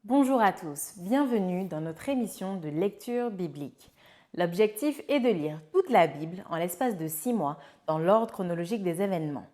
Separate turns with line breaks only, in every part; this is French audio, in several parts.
Bonjour à tous, bienvenue dans notre émission de lecture biblique. L'objectif est de lire toute la Bible en l'espace de 6 mois dans l'ordre chronologique des événements.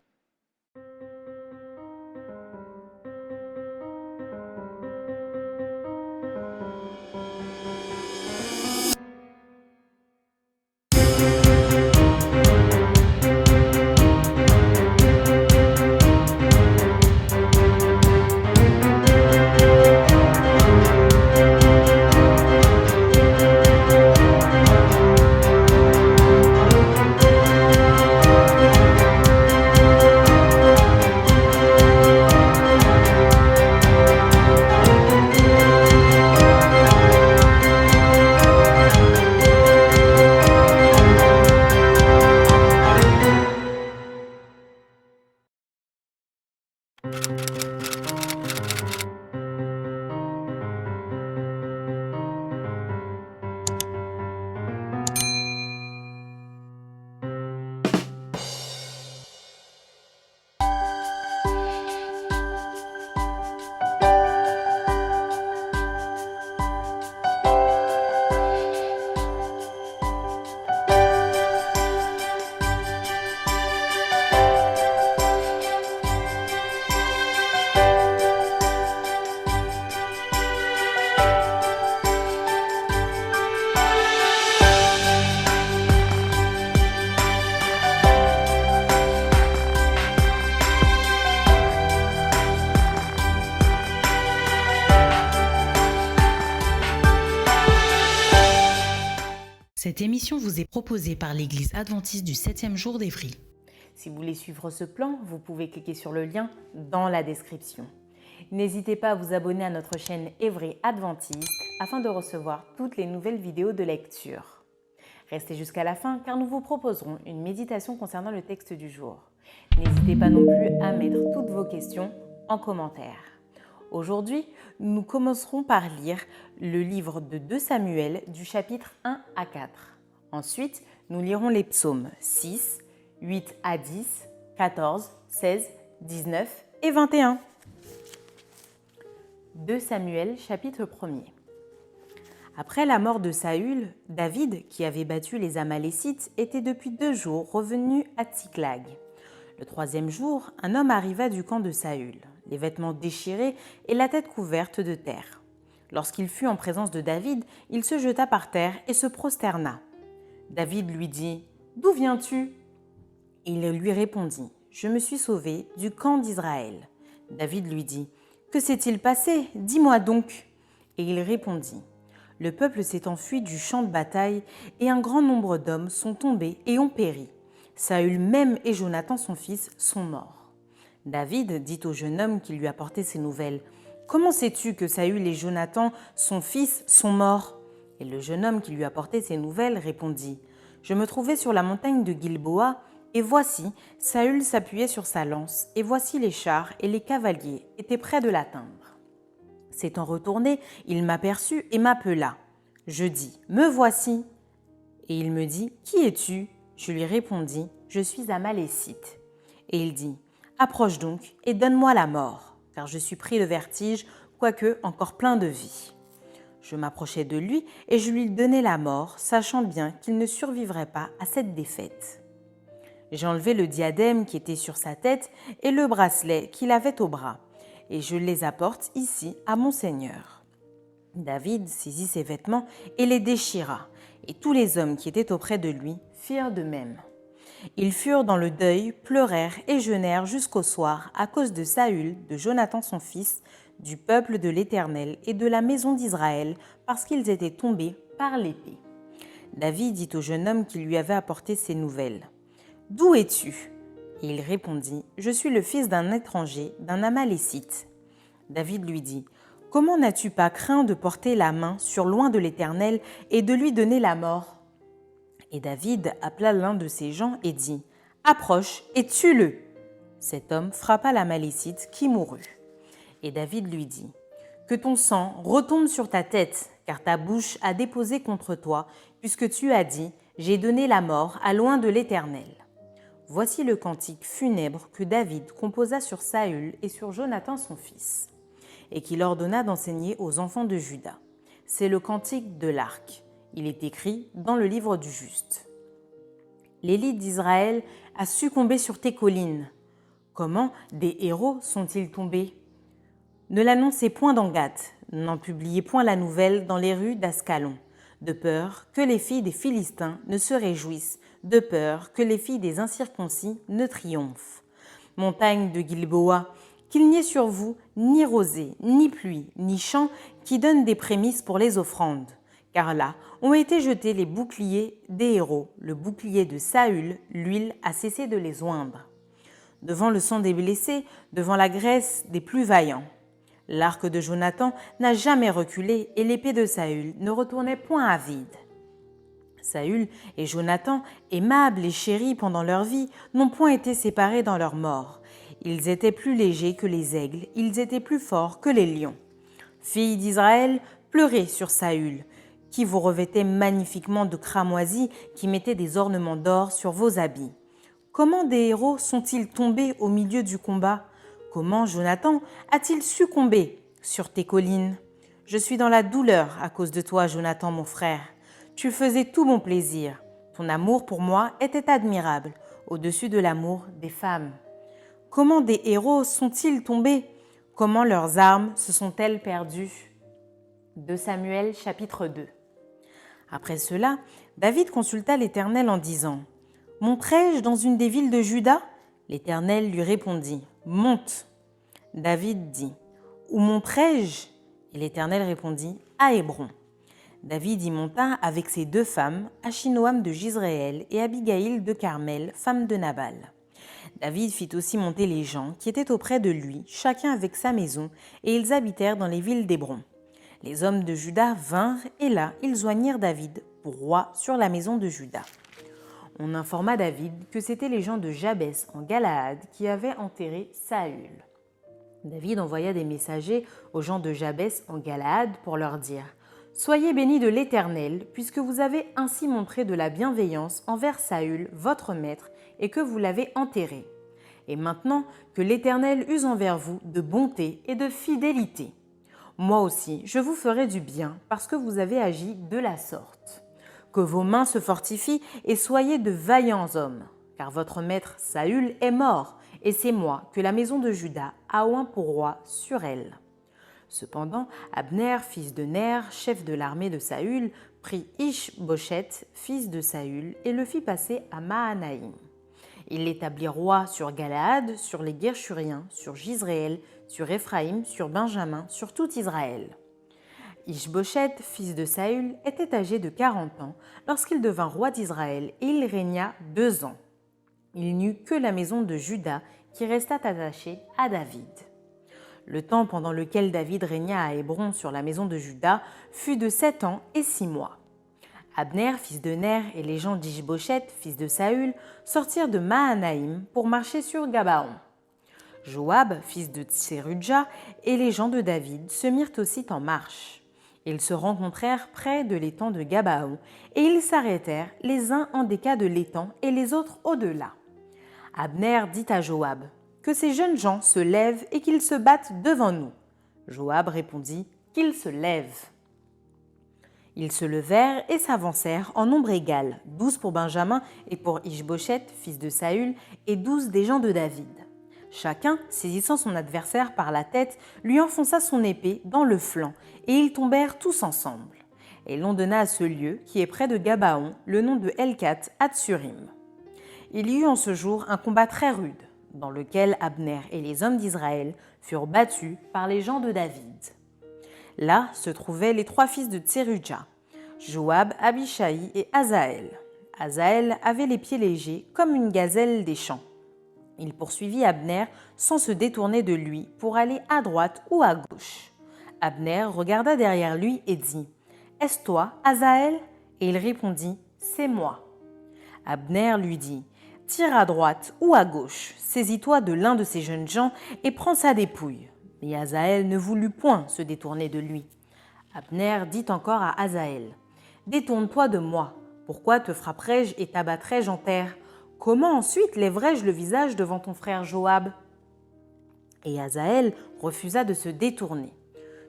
Cette émission vous est proposée par l'Église adventiste du 7e jour d'Évry.
Si vous voulez suivre ce plan, vous pouvez cliquer sur le lien dans la description. N'hésitez pas à vous abonner à notre chaîne Évry Adventiste afin de recevoir toutes les nouvelles vidéos de lecture. Restez jusqu'à la fin car nous vous proposerons une méditation concernant le texte du jour. N'hésitez pas non plus à mettre toutes vos questions en commentaire. Aujourd'hui, nous commencerons par lire le livre de 2 Samuel du chapitre 1 à 4. Ensuite, nous lirons les psaumes 6, 8 à 10, 14, 16, 19 et 21. 2 Samuel chapitre 1er. Après la mort de Saül, David, qui avait battu les Amalécites, était depuis 2 jours revenu à Tsiklag. Le 3e jour, un homme arriva du camp de Saül, les vêtements déchirés et la tête couverte de terre. Lorsqu'il fut en présence de David, il se jeta par terre et se prosterna. David lui dit « D'où viens-tu » Il lui répondit « Je me suis sauvé du camp d'Israël. » David lui dit « Que s'est-il passé? Dis-moi donc. » Et il répondit « Le peuple s'est enfui du champ de bataille et un grand nombre d'hommes sont tombés et ont péri. Saül même et Jonathan son fils sont morts. » David dit au jeune homme qui lui apportait ces nouvelles « Comment sais-tu que Saül et Jonathan son fils sont morts ?» Et le jeune homme qui lui apportait ces nouvelles répondit « Je me trouvais sur la montagne de Gilboa, et voici, Saül s'appuyait sur sa lance, et voici les chars et les cavaliers étaient près de l'atteindre. S'étant retourné, il m'aperçut et m'appela. Je dis « Me voici !» Et il me dit « Qui es-tu » Je lui répondis « Je suis Amalécite. » Et il dit « Approche donc et donne-moi la mort, car je suis pris de vertige, quoique encore plein de vie. » Je m'approchai de lui et je lui donnai la mort, sachant bien qu'il ne survivrait pas à cette défaite. J'enlevai le diadème qui était sur sa tête et le bracelet qu'il avait au bras, et je les apporte ici à mon Seigneur. David saisit ses vêtements et les déchira, et tous les hommes qui étaient auprès de lui firent de même. Ils furent dans le deuil, pleurèrent et jeûnèrent jusqu'au soir à cause de Saül, de Jonathan son fils, du peuple de l'Éternel et de la maison d'Israël, parce qu'ils étaient tombés par l'épée. David dit au jeune homme qui lui avait apporté ces nouvelles « D'où es-tu » Et il répondit « Je suis le fils d'un étranger, d'un Amalécite. » David lui dit « Comment n'as-tu pas craint de porter la main sur loin de l'Éternel et de lui donner la mort ?» Et David appela l'un de ses gens et dit « Approche et tue-le » Cet homme frappa l'Amalécite qui mourut. Et David lui dit « Que ton sang retombe sur ta tête, car ta bouche a déposé contre toi, puisque tu as dit « J'ai donné la mort à loin de l'Éternel. » Voici le cantique funèbre que David composa sur Saül et sur Jonathan son fils. et qu'il ordonna d'enseigner aux enfants de Juda. C'est le cantique de l'arc. Il est écrit dans le livre du Juste. L'élite d'Israël a succombé sur tes collines. Comment des héros sont-ils tombés? Ne l'annoncez point dans Gath, n'en publiez point la nouvelle dans les rues d'Ascalon, de peur que les filles des Philistins ne se réjouissent, de peur que les filles des incirconcis ne triomphent. Montagne de Gilboa, qu'il n'y ait sur vous ni rosée, ni pluie, ni champ qui donnent des prémices pour les offrandes. Car là ont été jetés les boucliers des héros, le bouclier de Saül, l'huile a cessé de les oindre. Devant le sang des blessés, devant la graisse des plus vaillants. L'arc de Jonathan n'a jamais reculé et l'épée de Saül ne retournait point à vide. Saül et Jonathan, aimables et chéris pendant leur vie, n'ont point été séparés dans leur mort. Ils étaient plus légers que les aigles, ils étaient plus forts que les lions. Filles d'Israël, pleurez sur Saül, qui vous revêtait magnifiquement de cramoisis, qui mettait des ornements d'or sur vos habits. Comment des héros sont-ils tombés au milieu du combat? Comment Jonathan a-t-il succombé sur tes collines? Je suis dans la douleur à cause de toi, Jonathan, mon frère. Tu faisais tout mon plaisir. Ton amour pour moi était admirable, au-dessus de l'amour des femmes. Comment des héros sont-ils tombés? Comment leurs armes se sont-elles perdues? 2 Samuel chapitre 2. Après cela, David consulta l'Éternel en disant « Monterai-je dans une des villes de Juda ?» L'Éternel lui répondit « Monte !» David dit « Où monterai-je » Et l'Éternel répondit « À Hébron ». David y monta avec ses 2 femmes, Achinoam de Jizréel et Abigaïl de Carmel, femme de Nabal. David fit aussi monter les gens qui étaient auprès de lui, chacun avec sa maison, et ils habitèrent dans les villes d'Hébron. Les hommes de Juda vinrent, et là, ils joignirent David pour roi sur la maison de Juda. On informa David que c'étaient les gens de Jabès en Galaad qui avaient enterré Saül. David envoya des messagers aux gens de Jabès en Galaad pour leur dire « Soyez bénis de l'Éternel, puisque vous avez ainsi montré de la bienveillance envers Saül, votre maître, et que vous l'avez enterré. Et maintenant que l'Éternel use envers vous de bonté et de fidélité. Moi aussi, je vous ferai du bien, parce que vous avez agi de la sorte. Que vos mains se fortifient et soyez de vaillants hommes, car votre maître Saül est mort, et c'est moi que la maison de Juda a oint pour roi sur elle. » Cependant, Abner, fils de Ner, chef de l'armée de Saül, prit Ish-Boshet, fils de Saül, et le fit passer à Mahanaïm. Il l'établit roi sur Galaad, sur les Guershuriens, sur Jizréel, sur Éphraïm, sur Benjamin, sur tout Israël. Ish-Boshet, fils de Saül, était âgé de 40 ans lorsqu'il devint roi d'Israël et il régna 2 ans. Il n'eut que la maison de Juda qui resta attachée à David. Le temps pendant lequel David régna à Hébron sur la maison de Juda fut de 7 ans et 6 mois. Abner, fils de Ner, et les gens d'Ish-Boshet, fils de Saül, sortirent de Mahanaïm pour marcher sur Gabaon. Joab, fils de Tserudja, et les gens de David se mirent aussi en marche. Ils se rencontrèrent près de l'étang de Gabaon, et ils s'arrêtèrent les uns en des cas de l'étang et les autres au-delà. Abner dit à Joab « Que ces jeunes gens se lèvent et qu'ils se battent devant nous. » Joab répondit « Qu'ils se lèvent. » Ils se levèrent et s'avancèrent en nombre égal, 12 pour Benjamin et pour Ish-Boshet, fils de Saül, et 12 des gens de David. Chacun, saisissant son adversaire par la tête, lui enfonça son épée dans le flanc, et ils tombèrent tous ensemble. Et l'on donna à ce lieu, qui est près de Gabaon, le nom de Helkat Hatsurim. Il y eut en ce jour un combat très rude, dans lequel Abner et les hommes d'Israël furent battus par les gens de David. Là se trouvaient les 3 fils de Tserudja, Joab, Abishai et Asaël. Asaël avait les pieds légers comme une gazelle des champs. Il poursuivit Abner sans se détourner de lui pour aller à droite ou à gauche. Abner regarda derrière lui et dit « Est-ce toi, Asaël ?» Et il répondit « C'est moi. » Abner lui dit « Tire à droite ou à gauche, saisis-toi de l'un de ces jeunes gens et prends sa dépouille. » Mais Asaël ne voulut point se détourner de lui. Abner dit encore à Asaël « Détourne-toi de moi. Pourquoi te frapperais-je et t'abattrais-je en terre? Comment ensuite lèverais-je le visage devant ton frère Joab ?» Et Asaël refusa de se détourner.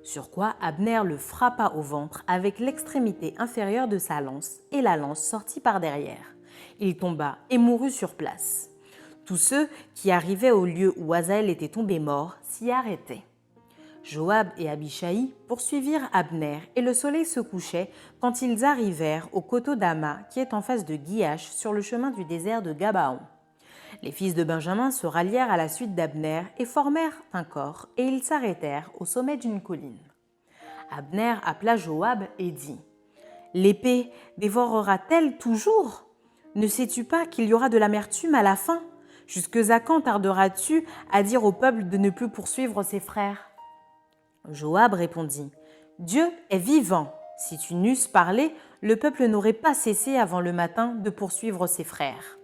Sur quoi Abner le frappa au ventre avec l'extrémité inférieure de sa lance et la lance sortit par derrière. Il tomba et mourut sur place. Tous ceux qui arrivaient au lieu où Asaël était tombé mort s'y arrêtaient. Joab et Abishai poursuivirent Abner et le soleil se couchait quand ils arrivèrent au coteau d'Ama qui est en face de Guiach sur le chemin du désert de Gabaon. Les fils de Benjamin se rallièrent à la suite d'Abner et formèrent un corps et ils s'arrêtèrent au sommet d'une colline. Abner appela Joab et dit « L'épée dévorera-t-elle toujours ? Ne sais-tu pas qu'il y aura de l'amertume à la fin ? Jusque à quand tarderas-tu à dire au peuple de ne plus poursuivre ses frères ?» Joab répondit « Dieu est vivant. Si tu n'eusses parlé, le peuple n'aurait pas cessé avant le matin de poursuivre ses frères. »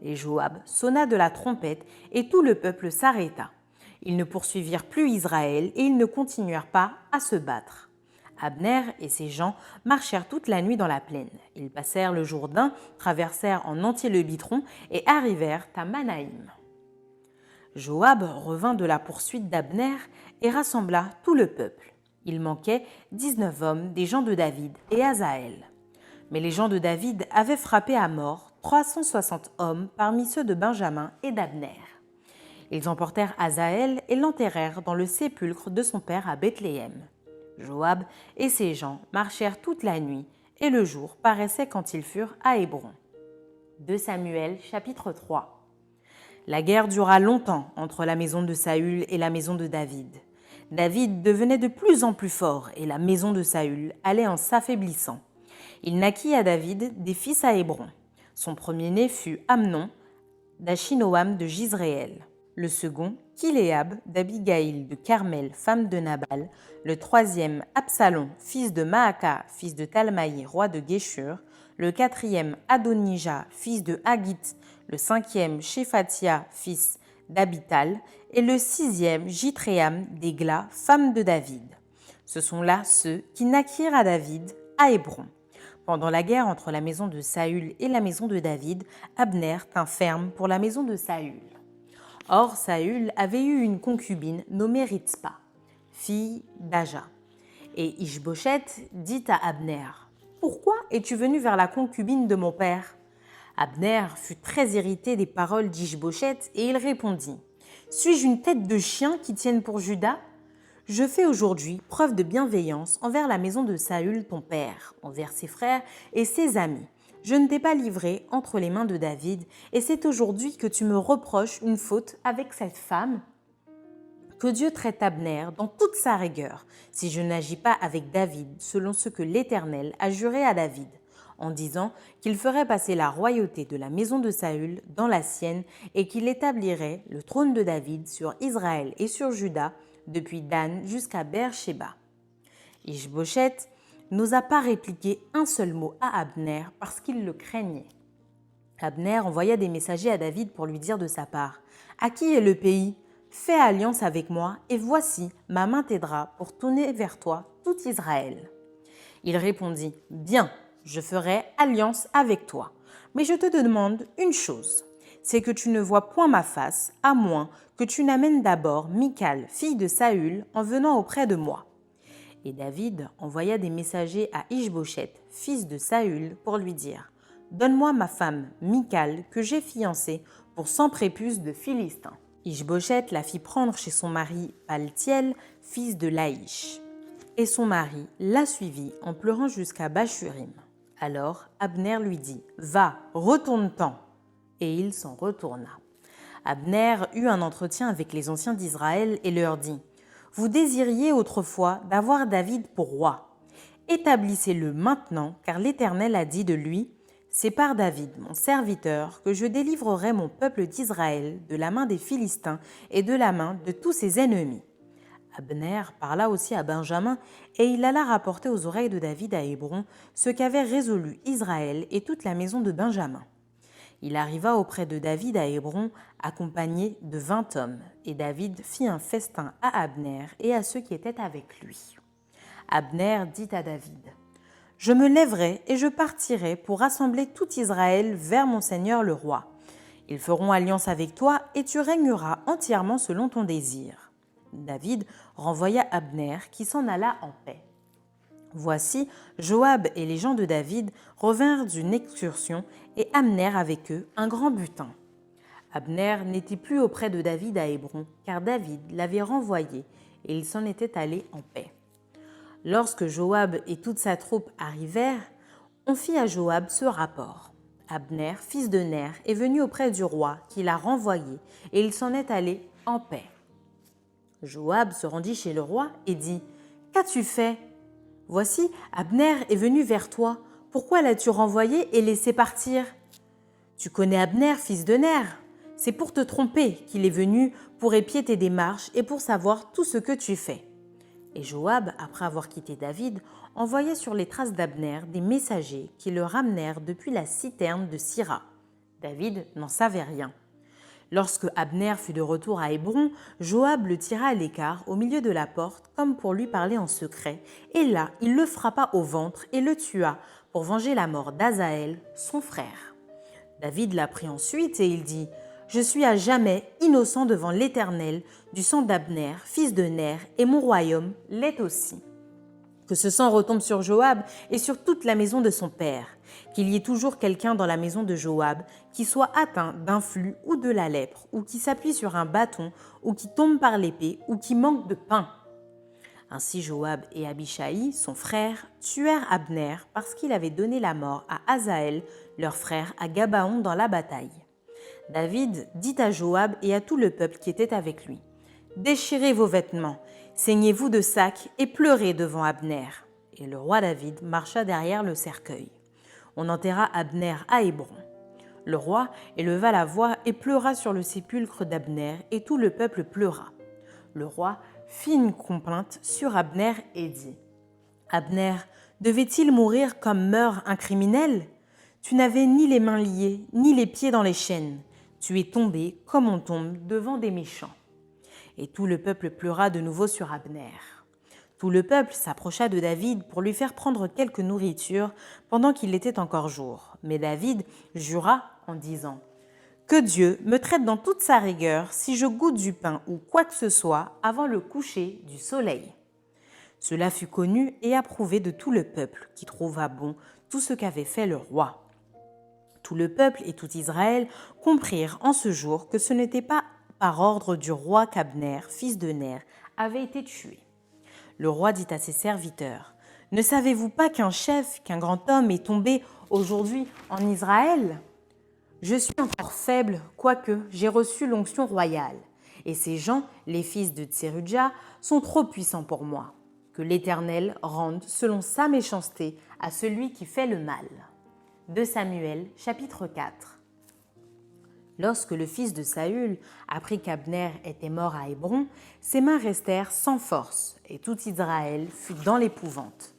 Et Joab sonna de la trompette et tout le peuple s'arrêta. Ils ne poursuivirent plus Israël et ils ne continuèrent pas à se battre. Abner et ses gens marchèrent toute la nuit dans la plaine. Ils passèrent le Jourdain, traversèrent en entier le Bitron et arrivèrent à Manaïm. Joab revint de la poursuite d'Abner et rassembla tout le peuple. Il manquait 19 hommes des gens de David et Asaël. Mais les gens de David avaient frappé à mort 360 hommes parmi ceux de Benjamin et d'Abner. Ils emportèrent Asaël et l'enterrèrent dans le sépulcre de son père à Bethléem. Joab et ses gens marchèrent toute la nuit et le jour paraissait quand ils furent à Hébron. 2 Samuel chapitre 3. La guerre dura longtemps entre la maison de Saül et la maison de David. David devenait de plus en plus fort et la maison de Saül allait en s'affaiblissant. Il naquit à David des fils à Hébron. Son premier-né fut Amnon d'Achinoam de Jizréel. Le second, Kiléab d'Abigaïl de Carmel, femme de Nabal. Le troisième, Absalom, fils de Maaka, fils de Talmaï, roi de Géshur. Le quatrième, Adonija, fils de Haggith. Le cinquième, Shéphatia, fils d'Abital. Et le sixième, Jitréam d'Égla, femme de David. Ce sont là ceux qui naquirent à David à Hébron. Pendant la guerre entre la maison de Saül et la maison de David, Abner tint ferme pour la maison de Saül. Or, Saül avait eu une concubine nommée Ritzpa, fille d'Aja. Et Ishboshet dit à Abner « Pourquoi es-tu venu vers la concubine de mon père ?» Abner fut très irrité des paroles d'Ishboshet et il répondit « Suis-je une tête de chien qui tienne pour Juda ? Je fais aujourd'hui preuve de bienveillance envers la maison de Saül ton père, envers ses frères et ses amis. Je ne t'ai pas livré entre les mains de David, et c'est aujourd'hui que tu me reproches une faute avec cette femme. Que Dieu traite Abner dans toute sa rigueur, si je n'agis pas avec David selon ce que l'Éternel a juré à David, en disant qu'il ferait passer la royauté de la maison de Saül dans la sienne et qu'il établirait le trône de David sur Israël et sur Juda, depuis Dan jusqu'à Beer-Shéba. Ishboshet n'osa pas répliquer un seul mot à Abner parce qu'il le craignait. Abner envoya des messagers à David pour lui dire de sa part « À qui est le pays ? Fais alliance avec moi et voici, ma main t'aidera pour tourner vers toi tout Israël. » Il répondit « Bien, je ferai alliance avec toi, mais je te demande une chose, c'est que tu ne vois point ma face, à moins que tu n'amènes d'abord Michal, fille de Saül, en venant auprès de moi. » Et David envoya des messagers à Ishboshet, fils de Saül, pour lui dire « Donne-moi ma femme, Michal, que j'ai fiancée, pour 100 prépuces de Philistins. » Ishboshet la fit prendre chez son mari Paltiel, fils de Laïch. Et son mari la suivit en pleurant jusqu'à Bachurim. Alors Abner lui dit « Va, retourne-t'en !» Et il s'en retourna. Abner eut un entretien avec les anciens d'Israël et leur dit « Vous désiriez autrefois d'avoir David pour roi. Établissez-le maintenant, car l'Éternel a dit de lui « C'est par David, mon serviteur, que je délivrerai mon peuple d'Israël de la main des Philistins et de la main de tous ses ennemis. » Abner parla aussi à Benjamin, et il alla rapporter aux oreilles de David à Hébron ce qu'avait résolu Israël et toute la maison de Benjamin. Il arriva auprès de David à Hébron, accompagné de 20 hommes, et David fit un festin à Abner et à ceux qui étaient avec lui. Abner dit à David « Je me lèverai et je partirai pour rassembler tout Israël vers mon seigneur le roi. Ils feront alliance avec toi et tu régneras entièrement selon ton désir. » David renvoya Abner qui s'en alla en paix. Voici, Joab et les gens de David revinrent d'une excursion et amenèrent avec eux un grand butin. Abner n'était plus auprès de David à Hébron, car David l'avait renvoyé et il s'en était allé en paix. Lorsque Joab et toute sa troupe arrivèrent, on fit à Joab ce rapport. Abner, fils de Ner, est venu auprès du roi qui l'a renvoyé et il s'en est allé en paix. Joab se rendit chez le roi et dit « Qu'as-tu fait ? Voici, Abner est venu vers toi. Pourquoi l'as-tu renvoyé et laissé partir ? Tu connais Abner, fils de Ner. C'est pour te tromper qu'il est venu, pour épier tes démarches et pour savoir tout ce que tu fais. » Et Joab, après avoir quitté David, envoya sur les traces d'Abner des messagers qui le ramenèrent depuis la citerne de Sira. David n'en savait rien. Lorsque Abner fut de retour à Hébron, Joab le tira à l'écart au milieu de la porte comme pour lui parler en secret, et là il le frappa au ventre et le tua pour venger la mort d'Asaël, son frère. David l'apprit ensuite et il dit « Je suis à jamais innocent devant l'Éternel du sang d'Abner, fils de Ner, et mon royaume l'est aussi. » Que ce sang retombe sur Joab et sur toute la maison de son père, qu'il y ait toujours quelqu'un dans la maison de Joab qui soit atteint d'un flux ou de la lèpre, ou qui s'appuie sur un bâton, ou qui tombe par l'épée, ou qui manque de pain. Ainsi Joab et Abishai, son frère, tuèrent Abner parce qu'il avait donné la mort à Asaël, leur frère, à Gabaon dans la bataille. David dit à Joab et à tout le peuple qui était avec lui « Déchirez vos vêtements, saignez-vous de sacs et pleurez devant Abner. » Et le roi David marcha derrière le cercueil. On enterra Abner à Hébron. Le roi éleva la voix et pleura sur le sépulcre d'Abner, et tout le peuple pleura. Le roi fit une complainte sur Abner et dit « Abner, devait-il mourir comme meurt un criminel ? Tu n'avais ni les mains liées, ni les pieds dans les chaînes. Tu es tombé comme on tombe devant des méchants. » Et tout le peuple pleura de nouveau sur Abner. Tout le peuple s'approcha de David pour lui faire prendre quelque nourriture pendant qu'il était encore jour. Mais David jura en disant « Que Dieu me traite dans toute sa rigueur si je goûte du pain ou quoi que ce soit avant le coucher du soleil. » Cela fut connu et approuvé de tout le peuple qui trouva bon tout ce qu'avait fait le roi. Tout le peuple et tout Israël comprirent en ce jour que ce n'était pas par ordre du roi qu'Abner, fils de Ner, avait été tué. Le roi dit à ses serviteurs « Ne savez-vous pas qu'un chef, qu'un grand homme est tombé aujourd'hui en Israël ? Je suis encore faible, quoique j'ai reçu l'onction royale. Et ces gens, les fils de Tserudja, sont trop puissants pour moi. Que l'Éternel rende selon sa méchanceté à celui qui fait le mal. » 2 Samuel, chapitre 4. Lorsque le fils de Saül apprit qu'Abner était mort à Hébron, ses mains restèrent sans force, et tout Israël fut dans l'épouvante.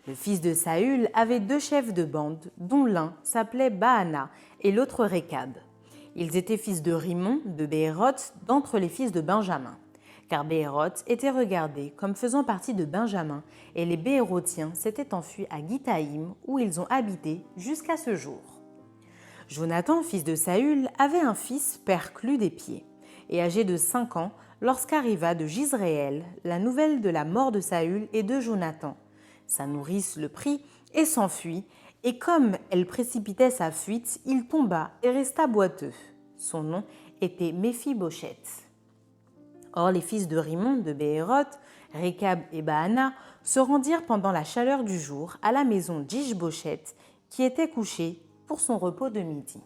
Le fils de Saül avait 2 chefs de bande, dont l'un s'appelait Baana et l'autre Récab. Ils étaient fils de Rimon, de Béhéroth, d'entre les fils de Benjamin. Car Béhéroth était regardé comme faisant partie de Benjamin, et les Béhérothiens s'étaient enfuis à Gitaïm, où ils ont habité jusqu'à ce jour. Jonathan, fils de Saül, avait un fils perclus des pieds, et âgé de 5 ans, lorsqu'arriva de Jizréel la nouvelle de la mort de Saül et de Jonathan. Sa nourrice le prit et s'enfuit, et comme elle précipitait sa fuite, il tomba et resta boiteux. Son nom était Méphi-Bosheth. Or les fils de Rimon de Béhéroth, Récab et Baana, se rendirent pendant la chaleur du jour à la maison d'Ish-Bosheth, qui était couché pour son repos de midi.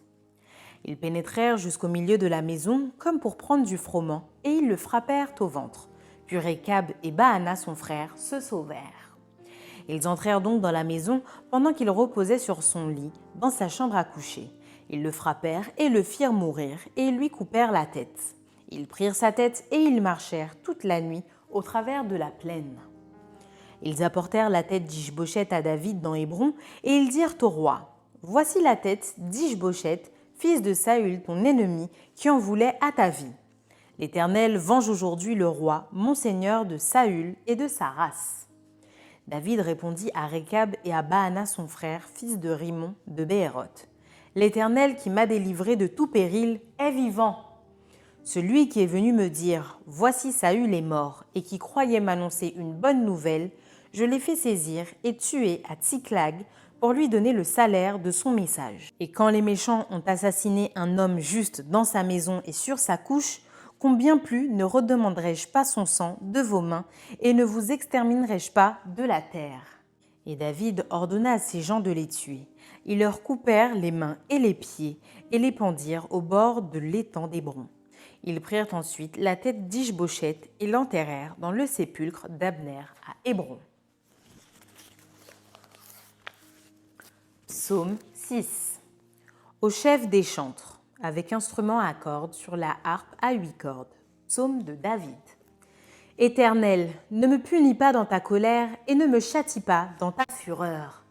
Ils pénétrèrent jusqu'au milieu de la maison comme pour prendre du froment, et ils le frappèrent au ventre. Puis Récab et Baana, son frère, se sauvèrent. Ils entrèrent donc dans la maison pendant qu'il reposait sur son lit, dans sa chambre à coucher. Ils le frappèrent et le firent mourir, et lui coupèrent la tête. Ils prirent sa tête et ils marchèrent toute la nuit au travers de la plaine. Ils apportèrent la tête d'Ish-Bosheth à David dans Hébron, et ils dirent au roi « Voici la tête d'Ish-Bosheth, fils de Saül, ton ennemi, qui en voulait à ta vie. L'Éternel venge aujourd'hui le roi, mon seigneur de Saül et de sa race. » David répondit à Récab et à Baana son frère, fils de Rimon de Béhéroth. « L'Éternel qui m'a délivré de tout péril est vivant. Celui qui est venu me dire « Voici Saül est mort » et qui croyait m'annoncer une bonne nouvelle, je l'ai fait saisir et tuer à Tsiklag pour lui donner le salaire de son message. Et quand les méchants ont assassiné un homme juste dans sa maison et sur sa couche, combien plus ne redemanderai-je pas son sang de vos mains et ne vous exterminerai-je pas de la terre ?» Et David ordonna à ses gens de les tuer. Ils leur coupèrent les mains et les pieds et les pendirent au bord de l'étang d'Hébron. Ils prirent ensuite la tête d'Ish-Boshet et l'enterrèrent dans le sépulcre d'Abner à Hébron. Psaume 6. Au chef des chantres, avec instrument à cordes sur la harpe à 8 cordes. Psaume de David. Éternel, ne me punis pas dans ta colère et ne me châtie pas dans ta fureur.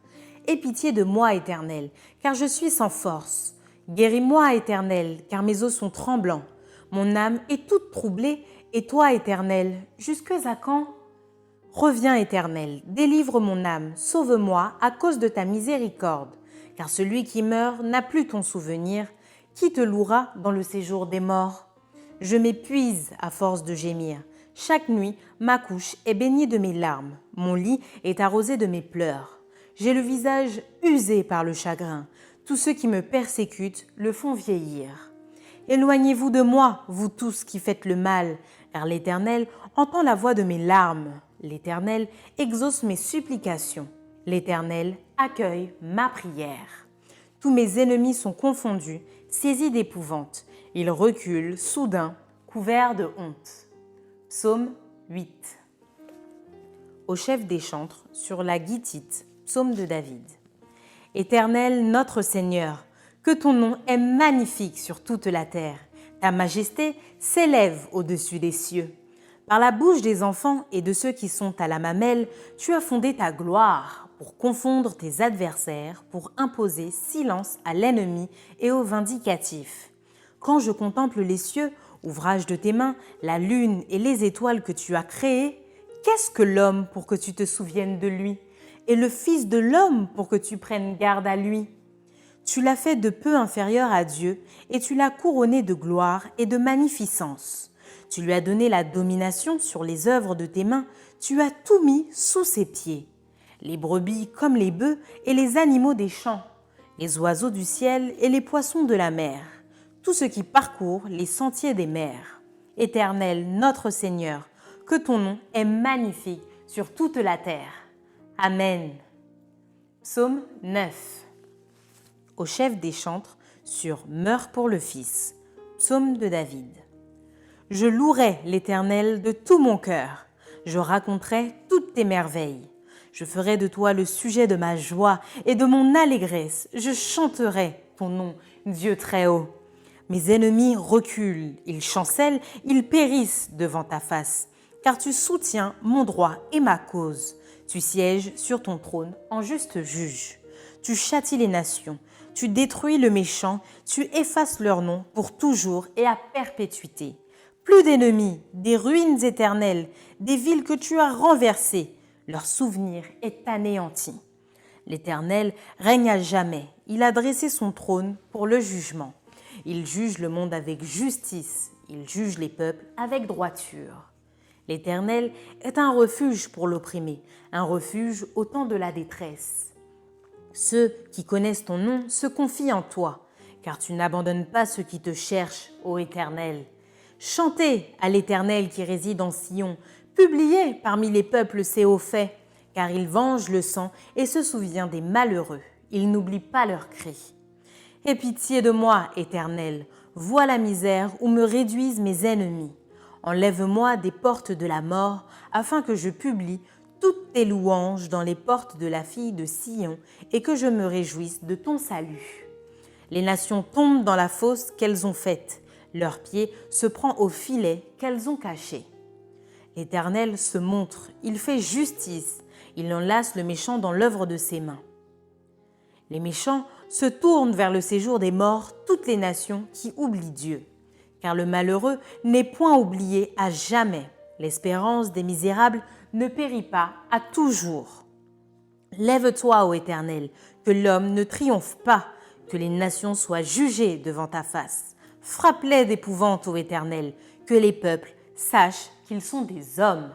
Aie pitié de moi, Éternel, car je suis sans force. Guéris-moi, Éternel, car mes os sont tremblants. Mon âme est toute troublée, et toi, Éternel, jusque à quand ? Reviens, Éternel, délivre mon âme, sauve-moi à cause de ta miséricorde. Car celui qui meurt n'a plus ton souvenir. Qui te louera dans le séjour des morts ? Je m'épuise à force de gémir. Chaque nuit, ma couche est baignée de mes larmes. Mon lit est arrosé de mes pleurs. J'ai le visage usé par le chagrin. Tous ceux qui me persécutent le font vieillir. Éloignez-vous de moi, vous tous qui faites le mal, car l'Éternel entend la voix de mes larmes. L'Éternel exauce mes supplications. L'Éternel accueille ma prière. Tous mes ennemis sont confondus, saisis d'épouvante. Ils reculent, soudain, couverts de honte. Psaume 8. Au chef des chantres, sur la Gittite, psaume de David. Éternel, notre Seigneur, que ton nom est magnifique sur toute la terre. Ta majesté s'élève au-dessus des cieux. Par la bouche des enfants et de ceux qui sont à la mamelle, tu as fondé ta gloire pour confondre tes adversaires, pour imposer silence à l'ennemi et au vindicatif. Quand je contemple les cieux, ouvrage de tes mains, la lune et les étoiles que tu as créées, qu'est-ce que l'homme pour que tu te souviennes de lui, et le Fils de l'homme pour que tu prennes garde à lui ? Tu l'as fait de peu inférieur à Dieu, et tu l'as couronné de gloire et de magnificence. Tu lui as donné la domination sur les œuvres de tes mains, tu as tout mis sous ses pieds. Les brebis comme les bœufs et les animaux des champs, les oiseaux du ciel et les poissons de la mer, tout ce qui parcourt les sentiers des mers. Éternel, notre Seigneur, que ton nom est magnifique sur toute la terre. Amen. Psaume 9. Au chef des chantres, sur Meurs pour le Fils, psaume de David. Je louerai l'Éternel de tout mon cœur. Je raconterai toutes tes merveilles. Je ferai de toi le sujet de ma joie et de mon allégresse. Je chanterai ton nom, Dieu très haut. Mes ennemis reculent, ils chancellent, ils périssent devant ta face, car tu soutiens mon droit et ma cause. Tu sièges sur ton trône en juste juge. Tu châties les nations, tu détruis le méchant, tu effaces leur nom pour toujours et à perpétuité. Plus d'ennemis, des ruines éternelles, des villes que tu as renversées, leur souvenir est anéanti. L'Éternel règne à jamais, il a dressé son trône pour le jugement. Il juge le monde avec justice, il juge les peuples avec droiture. L'Éternel est un refuge pour l'opprimé, un refuge au temps de la détresse. Ceux qui connaissent ton nom se confient en toi, car tu n'abandonnes pas ceux qui te cherchent, ô Éternel. Chantez à l'Éternel qui réside en Sion, publiez parmi les peuples ses hauts faits, car il venge le sang et se souvient des malheureux, il n'oublie pas leurs cris. Aie pitié de moi, Éternel, vois la misère où me réduisent mes ennemis. Enlève-moi des portes de la mort, afin que je publie toutes tes louanges dans les portes de la fille de Sion et que je me réjouisse de ton salut. Les nations tombent dans la fosse qu'elles ont faite, leur pied se prend au filet qu'elles ont caché. L'Éternel se montre, il fait justice, il enlace le méchant dans l'œuvre de ses mains. Les méchants se tournent vers le séjour des morts, toutes les nations qui oublient Dieu. Car le malheureux n'est point oublié à jamais. L'espérance des misérables ne périt pas à toujours. Lève-toi, ô Éternel, que l'homme ne triomphe pas, que les nations soient jugées devant ta face. Frappe-les d'épouvante, ô Éternel, que les peuples sachent qu'ils sont des hommes.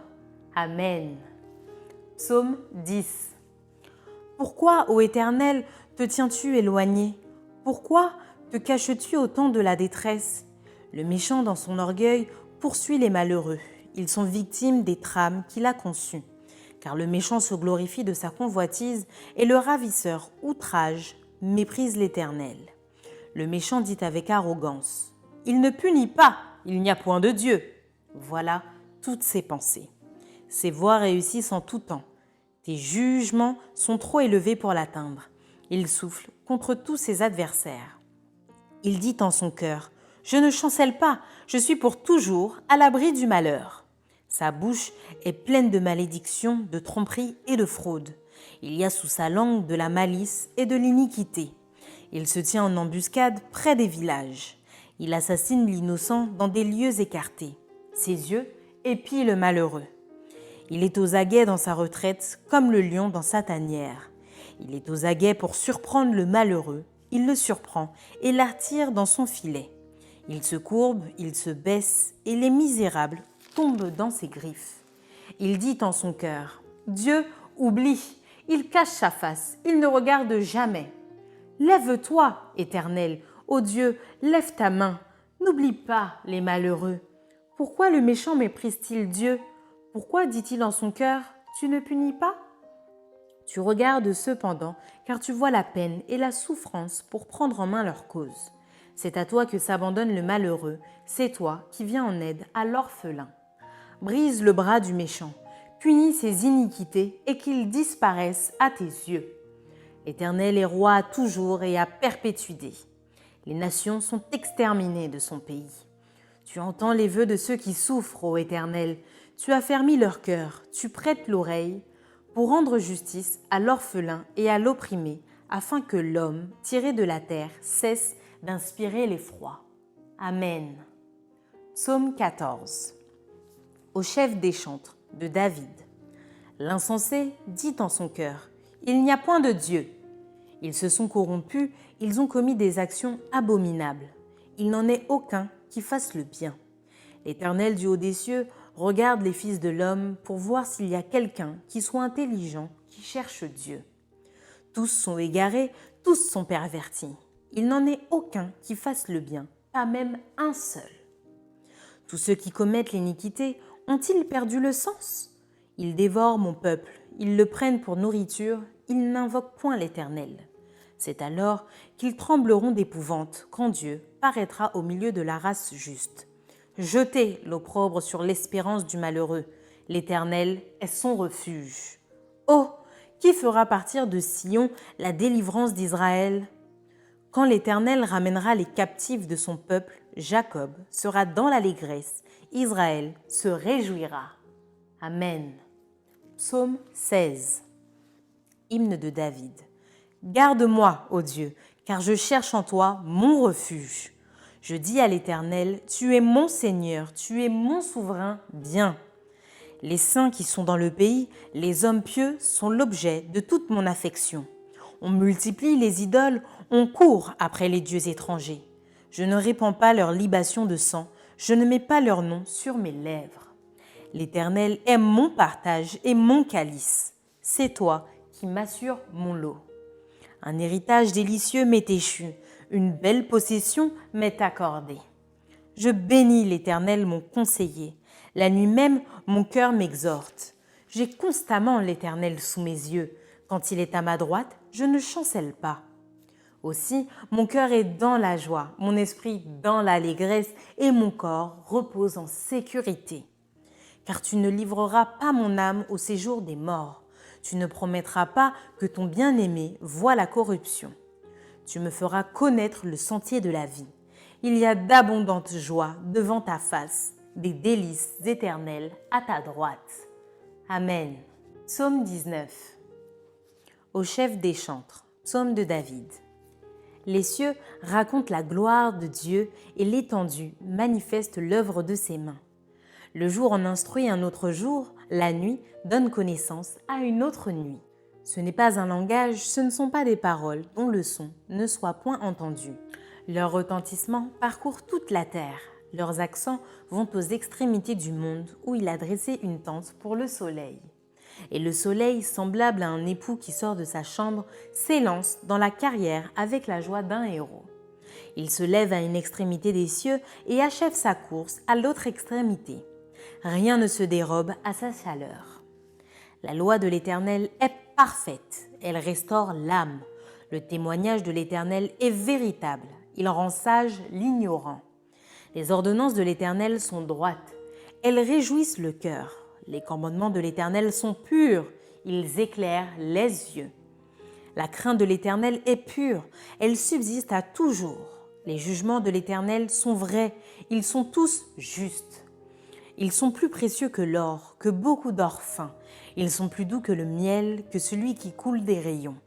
Amen. Psaume 10. Pourquoi, ô Éternel, te tiens-tu éloigné? Pourquoi te caches-tu au temps de la détresse? Le méchant, dans son orgueil, poursuit les malheureux. Ils sont victimes des trames qu'il a conçues. Car le méchant se glorifie de sa convoitise et le ravisseur outrage, méprise l'Éternel. Le méchant dit avec arrogance: « Il ne punit pas, il n'y a point de Dieu. » Voilà toutes ses pensées. Ses voies réussissent en tout temps. Tes jugements sont trop élevés pour l'atteindre. Il souffle contre tous ses adversaires. Il dit en son cœur: « Je ne chancelle pas, je suis pour toujours à l'abri du malheur. » Sa bouche est pleine de malédictions, de tromperies et de fraudes. Il y a sous sa langue de la malice et de l'iniquité. Il se tient en embuscade près des villages. Il assassine l'innocent dans des lieux écartés. Ses yeux épient le malheureux. Il est aux aguets dans sa retraite, comme le lion dans sa tanière. Il est aux aguets pour surprendre le malheureux. Il le surprend et l'attire dans son filet. Il se courbe, il se baisse, et les misérables tombent dans ses griffes. Il dit en son cœur: « Dieu oublie, il cache sa face, il ne regarde jamais. Lève-toi, Éternel, ô Dieu, lève ta main, n'oublie pas les malheureux. Pourquoi le méchant méprise-t-il Dieu? Pourquoi dit-il en son cœur: Tu ne punis pas? Tu regardes cependant, car tu vois la peine et la souffrance pour prendre en main leur cause. C'est à toi que s'abandonne le malheureux, c'est toi qui viens en aide à l'orphelin. Brise le bras du méchant, punis ses iniquités et qu'il disparaisse à tes yeux. L'Éternel est roi à toujours et à perpétuité. Les nations sont exterminées de son pays. Tu entends les vœux de ceux qui souffrent, ô Éternel. Tu affermis leur cœur, tu prêtes l'oreille pour rendre justice à l'orphelin et à l'opprimé, afin que l'homme, tiré de la terre, cesse d'inspirer l'effroi. Amen. Psaume 14. Au chef des chantres de David. L'insensé dit en son cœur: Il n'y a point de Dieu. Ils se sont corrompus, ils ont commis des actions abominables. Il n'en est aucun qui fasse le bien. L'Éternel du haut des cieux regarde les fils de l'homme pour voir s'il y a quelqu'un qui soit intelligent, qui cherche Dieu. Tous sont égarés, tous sont pervertis. Il n'en est aucun qui fasse le bien, pas même un seul. Tous ceux qui commettent l'iniquité ont-ils perdu le sens? Ils dévorent mon peuple, ils le prennent pour nourriture, ils n'invoquent point l'Éternel. C'est alors qu'ils trembleront d'épouvante quand Dieu paraîtra au milieu de la race juste. Jetez l'opprobre sur l'espérance du malheureux. L'Éternel est son refuge. Oh, qui fera partir de Sion la délivrance d'Israël? Quand l'Éternel ramènera les captifs de son peuple, Jacob sera dans l'allégresse, Israël se réjouira. Amen. Psaume 16. Hymne de David. Garde-moi, ô Dieu, car je cherche en toi mon refuge. Je dis à l'Éternel: Tu es mon Seigneur, tu es mon souverain bien. Les saints qui sont dans le pays, les hommes pieux, sont l'objet de toute mon affection. On multiplie les idoles, on court après les dieux étrangers. Je ne répands pas leur libation de sang, je ne mets pas leur nom sur mes lèvres. L'Éternel est mon partage et mon calice. C'est toi qui m'assures mon lot. Un héritage délicieux m'est échu, une belle possession m'est accordée. Je bénis l'Éternel mon conseiller. La nuit même, mon cœur m'exhorte. J'ai constamment l'Éternel sous mes yeux. Quand il est à ma droite, je ne chancelle pas. Aussi, mon cœur est dans la joie, mon esprit dans l'allégresse et mon corps repose en sécurité. Car tu ne livreras pas mon âme au séjour des morts. Tu ne promettras pas que ton bien-aimé voie la corruption. Tu me feras connaître le sentier de la vie. Il y a d'abondantes joies devant ta face, des délices éternelles à ta droite. Amen. Psaume 19. Au chef des chantres. Psaume de David. Les cieux racontent la gloire de Dieu et l'étendue manifeste l'œuvre de ses mains. Le jour en instruit un autre jour, la nuit donne connaissance à une autre nuit. Ce n'est pas un langage, ce ne sont pas des paroles dont le son ne soit point entendu. Leur retentissement parcourt toute la terre. Leurs accents vont aux extrémités du monde où il a dressé une tente pour le soleil. Et le soleil, semblable à un époux qui sort de sa chambre, s'élance dans la carrière avec la joie d'un héros. Il se lève à une extrémité des cieux et achève sa course à l'autre extrémité. Rien ne se dérobe à sa chaleur. La loi de l'Éternel est parfaite, elle restaure l'âme. Le témoignage de l'Éternel est véritable, il rend sage l'ignorant. Les ordonnances de l'Éternel sont droites, elles réjouissent le cœur. Les commandements de l'Éternel sont purs, ils éclairent les yeux. La crainte de l'Éternel est pure, elle subsiste à toujours. Les jugements de l'Éternel sont vrais, ils sont tous justes. Ils sont plus précieux que l'or, que beaucoup d'or fin. Ils sont plus doux que le miel, que celui qui coule des rayons.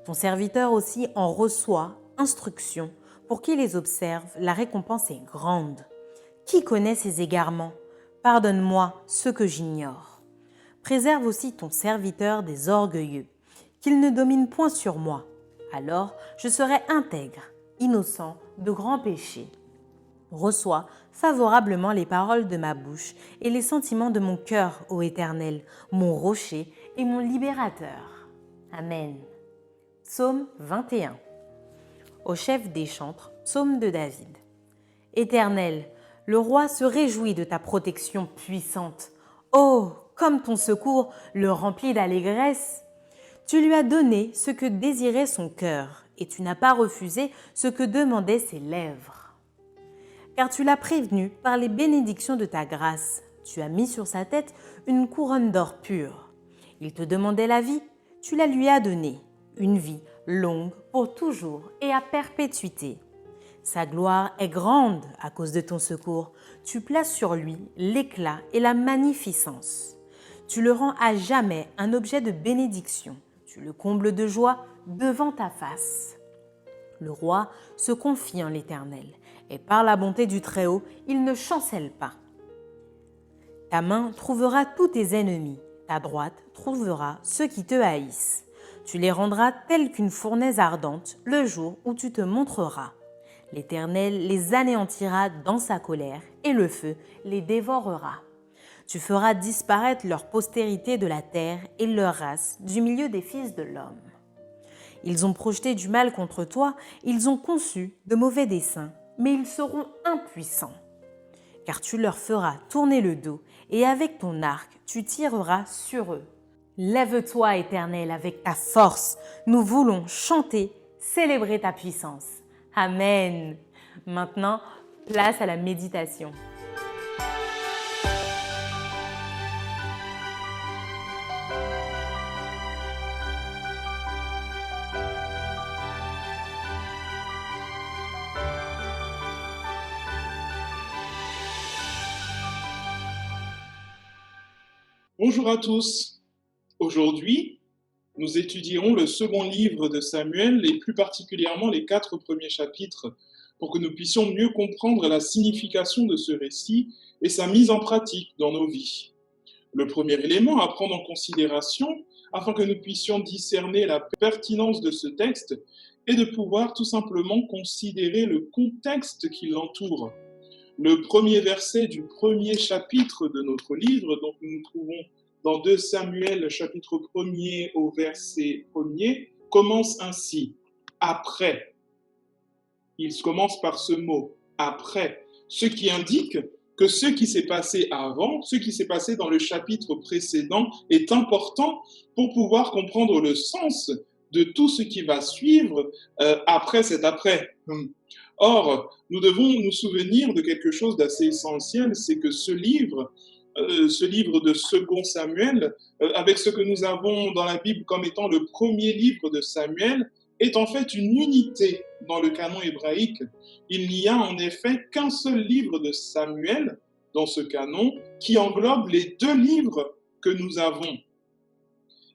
Ton serviteur aussi en reçoit instruction. Pour qui les observe, la récompense est grande. Qui connaît ses égarements? Pardonne-moi ce que j'ignore. Préserve aussi ton serviteur des orgueilleux, qu'il ne domine point sur moi. Alors je serai intègre, innocent de grands péchés. Reçois favorablement les paroles de ma bouche et les sentiments de mon cœur, ô Éternel, mon rocher et mon libérateur. Amen. Psaume 21. Au chef des chantres, psaume de David. Éternel, le roi se réjouit de ta protection puissante. Oh, comme ton secours le remplit d'allégresse! Tu lui as donné ce que désirait son cœur, et tu n'as pas refusé ce que demandaient ses lèvres. Car tu l'as prévenu par les bénédictions de ta grâce. Tu as mis sur sa tête une couronne d'or pur. Il te demandait la vie, tu la lui as donnée, une vie longue pour toujours et à perpétuité. Sa gloire est grande à cause de ton secours. Tu places sur lui l'éclat et la magnificence. Tu le rends à jamais un objet de bénédiction. Tu le combles de joie devant ta face. Le roi se confie en l'Éternel, et par la bonté du Très-Haut, il ne chancelle pas. Ta main trouvera tous tes ennemis, ta droite trouvera ceux qui te haïssent. Tu les rendras tels qu'une fournaise ardente le jour où tu te montreras. L'Éternel les anéantira dans sa colère, et le feu les dévorera. Tu feras disparaître leur postérité de la terre et leur race du milieu des fils de l'homme. Ils ont projeté du mal contre toi, ils ont conçu de mauvais desseins, mais ils seront impuissants. Car tu leur feras tourner le dos, et avec ton arc, tu tireras sur eux. Lève-toi, Éternel, avec ta force. Nous voulons chanter, célébrer ta puissance. Amen. Maintenant, place à la méditation.
Bonjour à tous. Aujourd'hui, nous étudierons le second livre de Samuel et plus particulièrement les 4 premiers chapitres pour que nous puissions mieux comprendre la signification de ce récit et sa mise en pratique dans nos vies. Le premier élément à prendre en considération afin que nous puissions discerner la pertinence de ce texte est de pouvoir tout simplement considérer le contexte qui l'entoure. Le premier verset du premier chapitre de notre livre, donc nous nous trouvons dans 2 Samuel, chapitre 1er au verset 1er, commence ainsi. Après. Il commence par ce mot, après. Ce qui indique que ce qui s'est passé avant, ce qui s'est passé dans le chapitre précédent est important pour pouvoir comprendre le sens de tout ce qui va suivre après cet après. Or, nous devons nous souvenir de quelque chose d'assez essentiel, c'est que ce livre de Second Samuel, avec ce que nous avons dans la Bible comme étant le premier livre de Samuel, est en fait une unité dans le canon hébraïque. Il n'y a en effet qu'un seul livre de Samuel dans ce canon qui englobe les 2 livres que nous avons.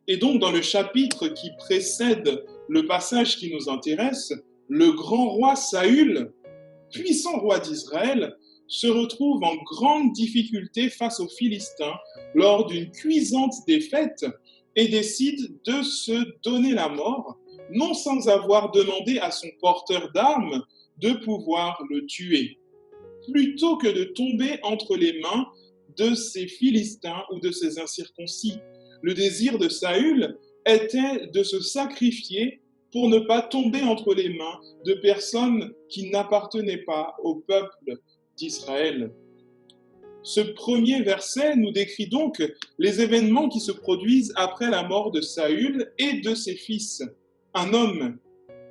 Et donc, dans le chapitre qui précède le passage qui nous intéresse, le grand roi Saül, puissant roi d'Israël, se retrouve en grande difficulté face aux Philistins lors d'une cuisante défaite et décide de se donner la mort non sans avoir demandé à son porteur d'armes de pouvoir le tuer, plutôt que de tomber entre les mains de ces Philistins ou de ces incirconcis. Le désir de Saül était de se sacrifier pour ne pas tomber entre les mains de personnes qui n'appartenaient pas au peuple d'Israël. Ce premier verset nous décrit donc les événements qui se produisent après la mort de Saül et de ses fils. Un homme,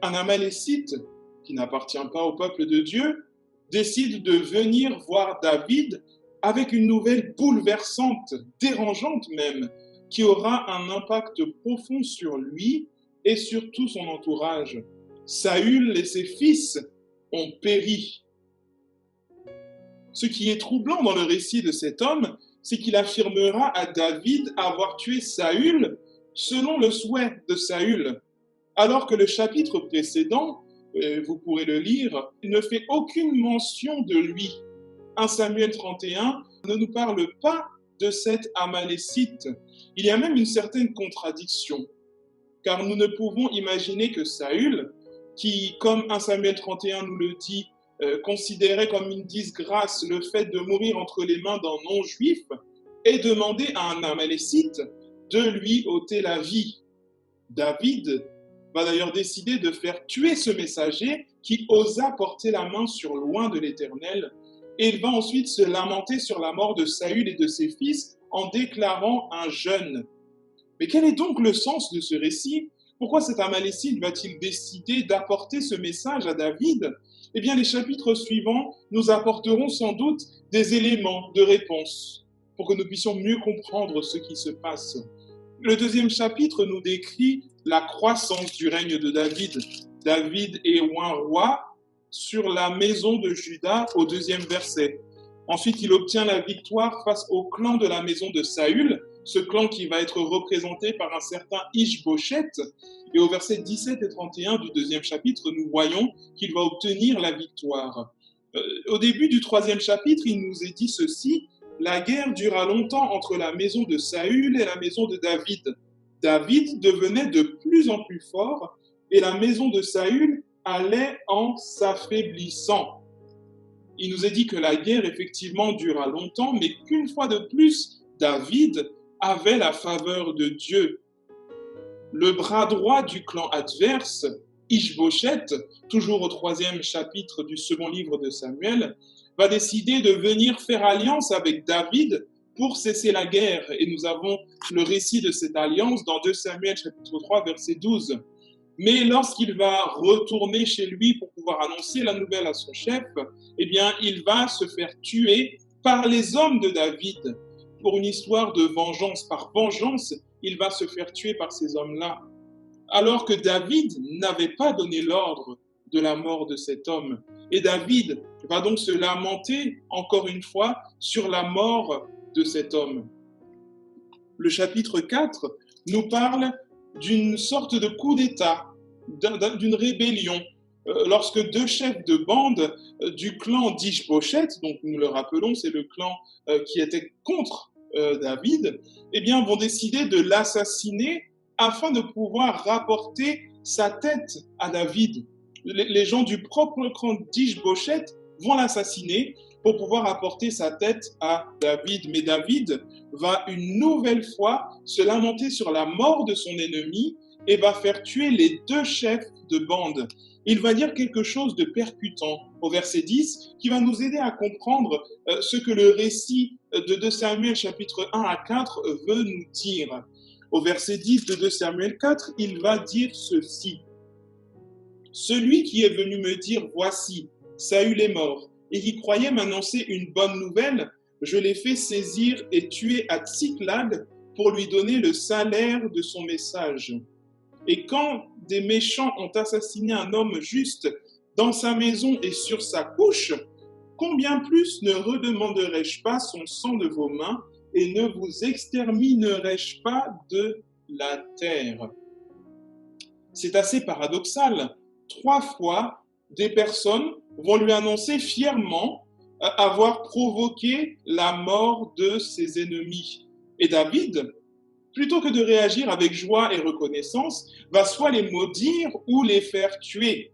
un Amalécite, qui n'appartient pas au peuple de Dieu, décide de venir voir David avec une nouvelle bouleversante, dérangeante même, qui aura un impact profond sur lui et sur tout son entourage. Saül et ses fils ont péri. Ce qui est troublant dans le récit de cet homme, c'est qu'il affirmera à David avoir tué Saül selon le souhait de Saül, alors que le chapitre précédent, vous pourrez le lire, ne fait aucune mention de lui. 1 Samuel 31 ne nous parle pas de cet Amalécite. Il y a même une certaine contradiction, car nous ne pouvons imaginer que Saül, qui, comme 1 Samuel 31 nous le dit, considérait comme une disgrâce le fait de mourir entre les mains d'un non-juif, ait demandé à un Amalécite de lui ôter la vie. David va d'ailleurs décider de faire tuer ce messager qui osa porter la main sur loin de l'Éternel, et il va ensuite se lamenter sur la mort de Saül et de ses fils en déclarant un jeûne. Mais quel est donc le sens de ce récit? Pourquoi cet Amalécite va-t-il décider d'apporter ce message à David? Eh bien, les chapitres suivants nous apporteront sans doute des éléments de réponse pour que nous puissions mieux comprendre ce qui se passe. Le deuxième chapitre nous décrit la croissance du règne de David. David est oint roi sur la maison de Juda au 2e verset. Ensuite, il obtient la victoire face au clan de la maison de Saül, ce clan qui va être représenté par un certain Ish-Boshet. Et au verset 17 et 31 du 2e chapitre, nous voyons qu'il va obtenir la victoire. Au début du 3e chapitre, il nous est dit ceci: la guerre dura longtemps entre la maison de Saül et la maison de David. David devenait de plus en plus fort et la maison de Saül allait en s'affaiblissant. Il nous est dit que la guerre effectivement dura longtemps, mais qu'une fois de plus, David avait la faveur de Dieu. Le bras droit du clan adverse, Ish-Boshet, toujours au 3e chapitre du second livre de Samuel, va décider de venir faire alliance avec David pour cesser la guerre. Et nous avons le récit de cette alliance dans 2 Samuel chapitre 3 verset 12. Mais lorsqu'il va retourner chez lui pour pouvoir annoncer la nouvelle à son chef, eh bien, il va se faire tuer par les hommes de David. Pour une histoire de vengeance, par vengeance, il va se faire tuer par ces hommes-là. Alors que David n'avait pas donné l'ordre de la mort de cet homme. Et David va donc se lamenter, encore une fois, sur la mort de cet homme. Le chapitre 4 nous parle d'une sorte de coup d'État, d'une rébellion, lorsque deux chefs de bande du clan d'Ish-Boshet, donc nous le rappelons, c'est le clan qui était contre David, eh bien, vont décider de l'assassiner afin de pouvoir rapporter sa tête à David. Les gens du propre clan d'Ish-Boshet vont l'assassiner pour pouvoir apporter sa tête à David. Mais David va une nouvelle fois se lamenter sur la mort de son ennemi et va faire tuer les deux chefs de bande. Il va dire quelque chose de percutant au verset 10 qui va nous aider à comprendre ce que le récit de 2 Samuel chapitre 1 à 4 veut nous dire. Au verset 10 de 2 Samuel 4, il va dire ceci. « Celui qui est venu me dire, voici, Saül est mort, et qui croyait m'annoncer une bonne nouvelle, je l'ai fait saisir et tuer à Tsiklag pour lui donner le salaire de son message. Et quand des méchants ont assassiné un homme juste dans sa maison et sur sa couche, combien plus ne redemanderai-je pas son sang de vos mains et ne vous exterminerai-je pas de la terre ?» C'est assez paradoxal. 3 fois, des personnes vont lui annoncer fièrement avoir provoqué la mort de ses ennemis. Et David, plutôt que de réagir avec joie et reconnaissance, va soit les maudire ou les faire tuer.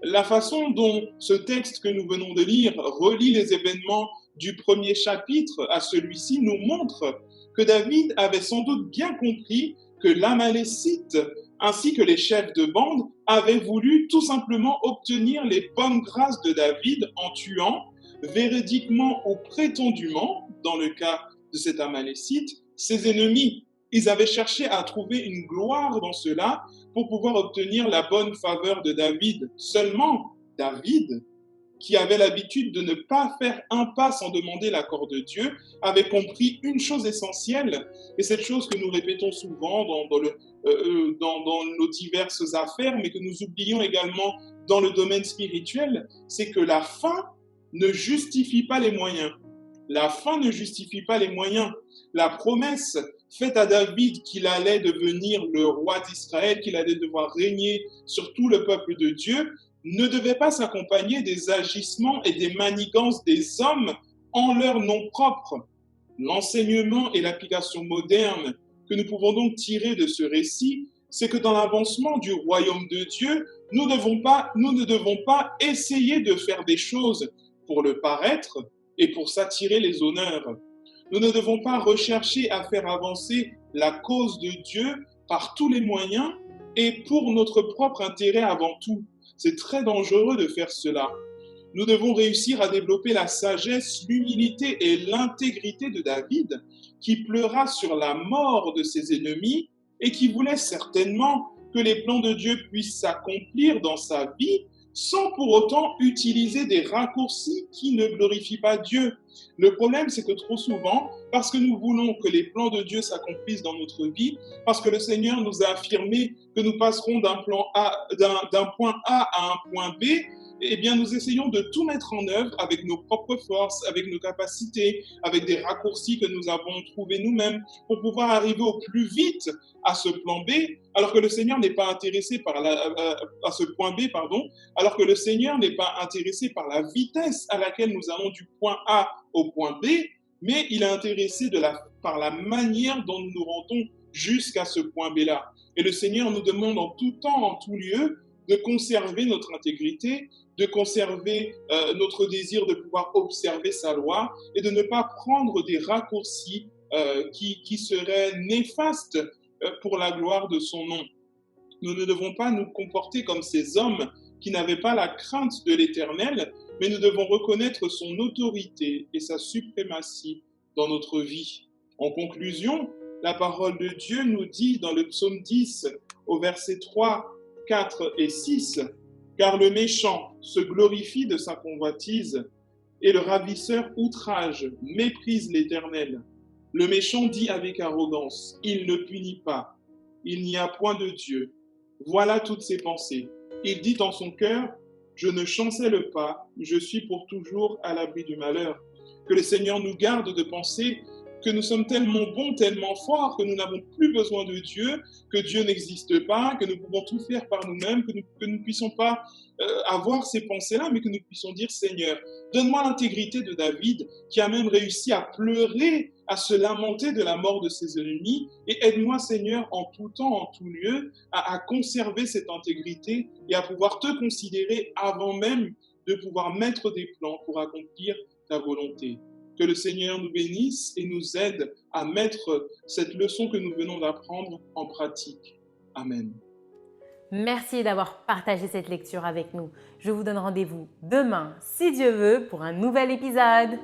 La façon dont ce texte que nous venons de lire relie les événements du premier chapitre à celui-ci nous montre que David avait sans doute bien compris que l'Amalécite ainsi que les chefs de bande avaient voulu tout simplement obtenir les bonnes grâces de David en tuant, véridiquement ou prétendument, dans le cas de cet Amalécite, ses ennemis. Ils avaient cherché à trouver une gloire dans cela pour pouvoir obtenir la bonne faveur de David. Seulement, David, qui avait l'habitude de ne pas faire un pas sans demander l'accord de Dieu, avait compris une chose essentielle, et cette chose que nous répétons souvent dans nos diverses affaires, mais que nous oublions également dans le domaine spirituel, c'est que la fin ne justifie pas les moyens. La fin ne justifie pas les moyens. La promesse faite à David qu'il allait devenir le roi d'Israël, qu'il allait devoir régner sur tout le peuple de Dieu, ne devait pas s'accompagner des agissements et des manigances des hommes en leur nom propre. L'enseignement et l'application moderne que nous pouvons donc tirer de ce récit, c'est que dans l'avancement du royaume de Dieu, nous ne devons pas essayer de faire des choses pour le paraître et pour s'attirer les honneurs. Nous ne devons pas rechercher à faire avancer la cause de Dieu par tous les moyens et pour notre propre intérêt avant tout. C'est très dangereux de faire cela. Nous devons réussir à développer la sagesse, l'humilité et l'intégrité de David, qui pleura sur la mort de ses ennemis et qui voulait certainement que les plans de Dieu puissent s'accomplir dans sa vie sans pour autant utiliser des raccourcis qui ne glorifient pas Dieu. Le problème, c'est que trop souvent, parce que nous voulons que les plans de Dieu s'accomplissent dans notre vie, parce que le Seigneur nous a affirmé que nous passerons d'un point A à un point B, eh bien, nous essayons de tout mettre en œuvre avec nos propres forces, avec nos capacités, avec des raccourcis que nous avons trouvés nous-mêmes pour pouvoir arriver au plus vite à ce plan B, alors que le Seigneur n'est pas intéressé à ce point B, pardon, alors que le Seigneur n'est pas intéressé par la vitesse à laquelle nous allons du point A au point B, mais il est intéressé par la manière dont nous nous rendons jusqu'à ce point B-là. Et le Seigneur nous demande en tout temps, en tout lieu, de conserver notre intégrité, de conserver notre désir de pouvoir observer sa loi et de ne pas prendre des raccourcis qui seraient néfastes pour la gloire de son nom. Nous ne devons pas nous comporter comme ces hommes qui n'avaient pas la crainte de l'Éternel, mais nous devons reconnaître son autorité et sa suprématie dans notre vie. En conclusion, la parole de Dieu nous dit dans le psaume 10, au verset 3, 4 et 6, « Car le méchant se glorifie de sa convoitise, et le ravisseur outrage, méprise l'Éternel. Le méchant dit avec arrogance, il ne punit pas, il n'y a point de Dieu. Voilà toutes ses pensées. Il dit en son cœur, je ne chancelle pas, je suis pour toujours à l'abri du malheur. » Que le Seigneur nous garde de penser que nous sommes tellement bons, tellement forts, que nous n'avons plus besoin de Dieu, que Dieu n'existe pas, que nous pouvons tout faire par nous-mêmes, que nous ne puissions pas avoir ces pensées-là, mais que nous puissions dire, Seigneur, donne-moi l'intégrité de David, qui a même réussi à pleurer, à se lamenter de la mort de ses ennemis, et aide-moi, Seigneur, en tout temps, en tout lieu, à conserver cette intégrité et à pouvoir te considérer avant même de pouvoir mettre des plans pour accomplir ta volonté. Que le Seigneur nous bénisse et nous aide à mettre cette leçon que nous venons d'apprendre en pratique. Amen.
Merci d'avoir partagé cette lecture avec nous. Je vous donne rendez-vous demain, si Dieu veut, pour un nouvel épisode.